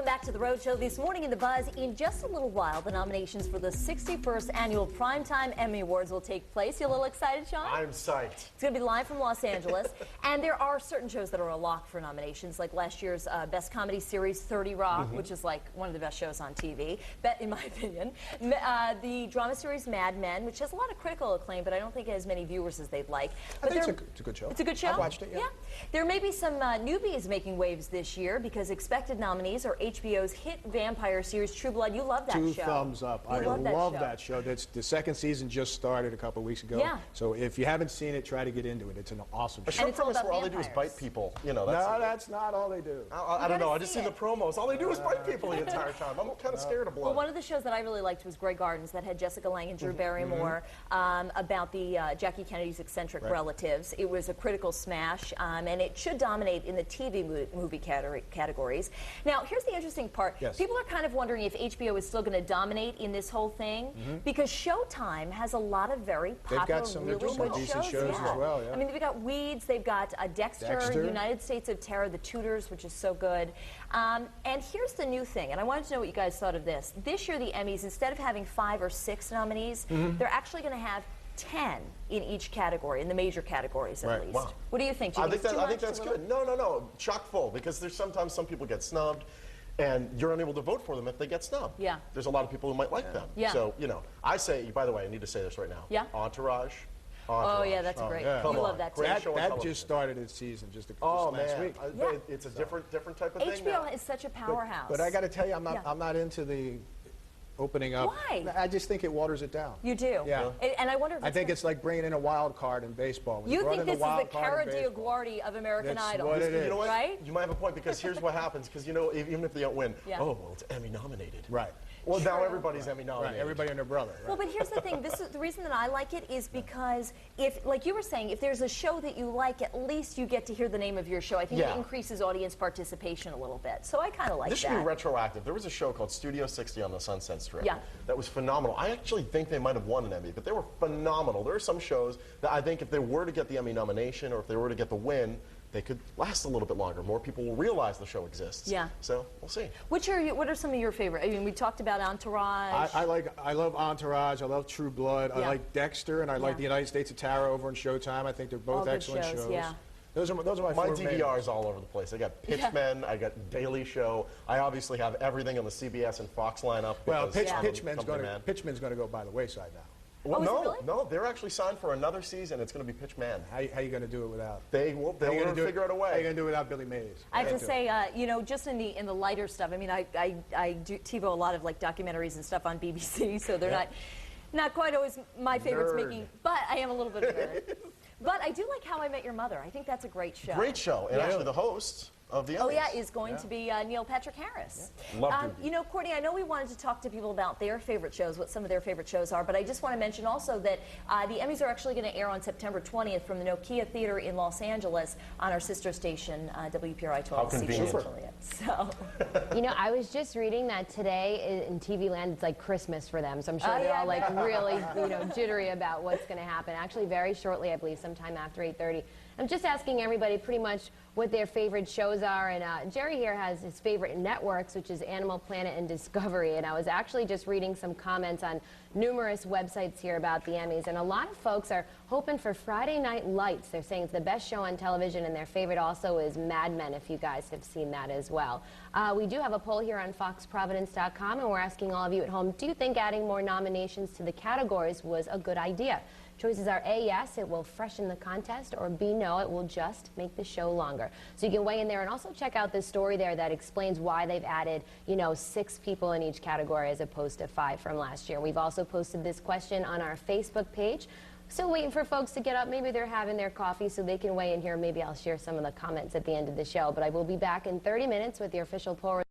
back to the Road Show this morning in the Buzz. In just a little while, the nominations for the 61st Annual Primetime Emmy Awards will take place. You a little excited, Sean? I'm psyched. It's going to be live from Los Angeles. And there are certain shows that are a lock for nominations, like last year's Best Comedy Series, 30 Rock, which is like one of the best shows on TV, in my opinion. The drama series Mad Men, which has a lot of critical acclaim, but I don't think it has many viewers as they'd like. But I think it's a good show. It's a good show? I watched it, yeah. There may be some newbies making waves this year because expected nominees are HBO's hit vampire series True Blood. You love that show. Two thumbs up. I love that show. The second season just started a couple of weeks ago. Yeah. So if you haven't seen it, try to get into it. It's an awesome show. A show premise where all they do is bite people. You know, that's not all they do. I don't know. I just see the promos. All they do is bite people the entire time. I'm kind of scared of blood. Well, one of the shows that I really liked was Grey Gardens that had Jessica Lange and Drew Barrymore about the Jackie Kennedy's eccentric relatives. It was a critical smash, and it should dominate in the TV movie categories. Now, here's the interesting part. Yes. People are kind of wondering if HBO is still going to dominate in this whole thing because Showtime has a lot good shows. As well. Yeah. I mean, they've got Weeds, they've got Dexter, United States of Terror, The Tudors, which is so good. And here's the new thing, and I wanted to know what you guys thought of this. This year, the Emmys, instead of having 5 or 6 nominees, they're actually going to have 10 in each category, in the major categories at least. Wow. What do you think? I think that's good. No. Chock full, because there's sometimes some people get snubbed, and you're unable to vote for them if they get snubbed. Yeah. There's a lot of people who might like them. Yeah. So, you know, I say, by the way, I need to say this right now. Yeah. Entourage. Oh, yeah, that's great. Yeah. You love that too. That just started its season just last week. It's a different type of thing now. HBO is such a powerhouse. But I got to tell you, I'm not into the opening up. Why? I just think it waters it down. You do? Yeah. And I wonder if I think it's like bringing in a wild card in baseball. You think this is the Cara DioGuardi of American Idol? What it is. You know what? Right? You might have a point, because here's what happens, because, you know, even if they don't win, oh, well, it's Emmy nominated. Right. Well, now everybody's Emmy nominated. Right, everybody and their brother. Right. Well, but here's the thing. This is the reason that I like it is because if, like you were saying, if there's a show that you like, at least you get to hear the name of your show. I think it increases audience participation a little bit. So I kind of like that. This should be retroactive. There was a show called Studio 60 on the Sunset Strip. Yeah. That was phenomenal. I actually think they might have won an Emmy, but they were phenomenal. There are some shows that I think if they were to get the Emmy nomination or if they were to get the win, they could last a little bit longer. More people will realize the show exists. Yeah. So we'll see. What are some of your favorite? I mean, we talked about Entourage. I love Entourage. I love True Blood. Yeah. I like Dexter, and I like the United States of Terror over on Showtime. I think they're both excellent shows. Yeah. Those are my DVR is all over the place. I got Pitchmen, I got Daily Show. I obviously have everything on the CBS and Fox lineup. Well, Pitchman's going to go by the wayside now. Well, no, they're actually signed for another season. It's going to be Pitchman. How are you going to do it without? They'll figure out a way. How are you going to do it without Billy Mays? I have to say, you know, just in the lighter stuff. I mean, I do TiVo a lot of like documentaries and stuff on BBC, so they're not quite always my favorites making. But I am a little bit of a nerd. But I do like How I Met Your Mother. I think that's a great show. Great show, and actually the host of the Emmys. Is going to be Neil Patrick Harris. Love you know, Courtney, I know we wanted to talk to people about their favorite shows, what some of their favorite shows are, but I just want to mention also that the Emmys are actually going to air on September 20th from the Nokia Theater in Los Angeles on our sister station, WPRI 12. How convenient. So. You know, I was just reading that today in TV land, it's like Christmas for them, so I'm sure they're all like really, jittery about what's going to happen. Actually, very shortly, I believe, sometime after 8:30. I'm just asking everybody pretty much what their favorite shows are, and Jerry here has his favorite networks, which is Animal Planet and Discovery, and I was actually just reading some comments on numerous websites here about the Emmys, and a lot of folks are hoping for Friday Night Lights. They're saying it's the best show on television, and their favorite also is Mad Men, if you guys have seen that as well. We do have a poll here on foxprovidence.com, and we're asking all of you at home, do you think adding more nominations to the categories was a good idea? Choices are A, yes, it will freshen the contest, or B, no, it will just make the show longer. So you can weigh in there and also check out this story there that explains why they've added, 6 people in each category as opposed to 5 from last year. We've also posted this question on our Facebook page. Still waiting for folks to get up. Maybe they're having their coffee so they can weigh in here. Maybe I'll share some of the comments at the end of the show. But I will be back in 30 minutes with your official poll.